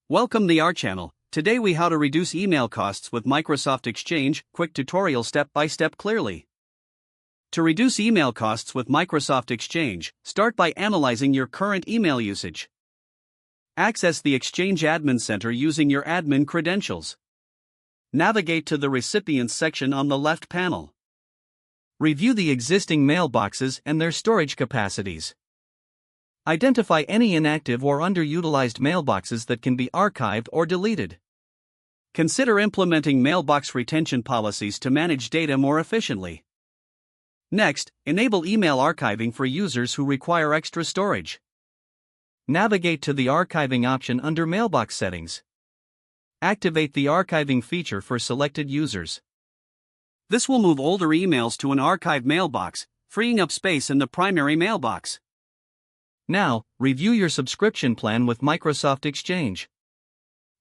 Welcome to our channel. Today we how to reduce email costs with Microsoft Exchange, quick tutorial step by step clearly. To reduce email costs with Microsoft Exchange, start by analyzing your current email usage. Access the Exchange Admin Center using your admin credentials. Navigate to the Recipients section on the left panel. Review the existing mailboxes and their storage capacities. Identify any inactive or underutilized mailboxes that can be archived or deleted. Consider implementing mailbox retention policies to manage data more efficiently. Next, enable email archiving for users who require extra storage. Navigate to the archiving option under Mailbox Settings. Activate the archiving feature for selected users. This will move older emails to an archived mailbox, freeing up space in the primary mailbox. Now, review your subscription plan with Microsoft Exchange.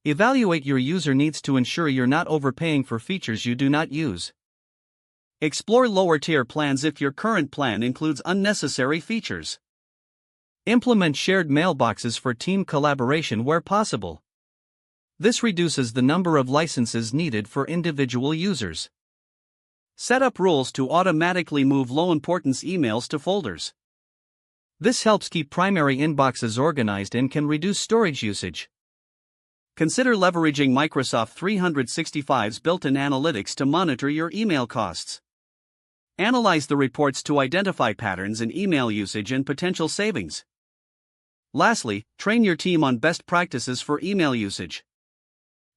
Evaluate your user needs to ensure you're not overpaying for features you do not use. Explore lower tier plans if your current plan includes unnecessary features. Implement shared mailboxes for team collaboration where possible. This reduces the number of licenses needed for individual users. Set up rules to automatically move low-importance emails to folders. This helps keep primary inboxes organized and can reduce storage usage. Consider leveraging Microsoft 365's built-in analytics to monitor your email costs. Analyze the reports to identify patterns in email usage and potential savings. Lastly, train your team on best practices for email usage.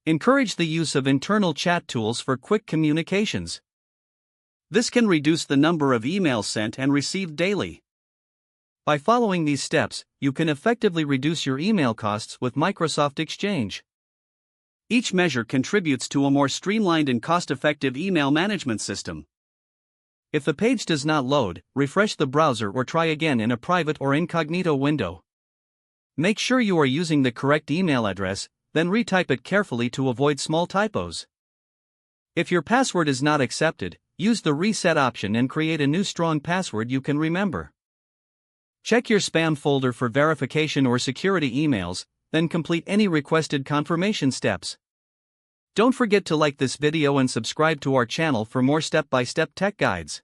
Encourage the use of internal chat tools for quick communications. This can reduce the number of emails sent and received daily. By following these steps, you can effectively reduce your email costs with Microsoft Exchange. Each measure contributes to a more streamlined and cost-effective email management system. If the page does not load, refresh the browser or try again in a private or incognito window. Make sure you are using the correct email address, then retype it carefully to avoid small typos. If your password is not accepted, use the reset option and create a new strong password you can remember. Check your spam folder for verification or security emails, then complete any requested confirmation steps. Don't forget to like this video and subscribe to our channel for more step-by-step tech guides.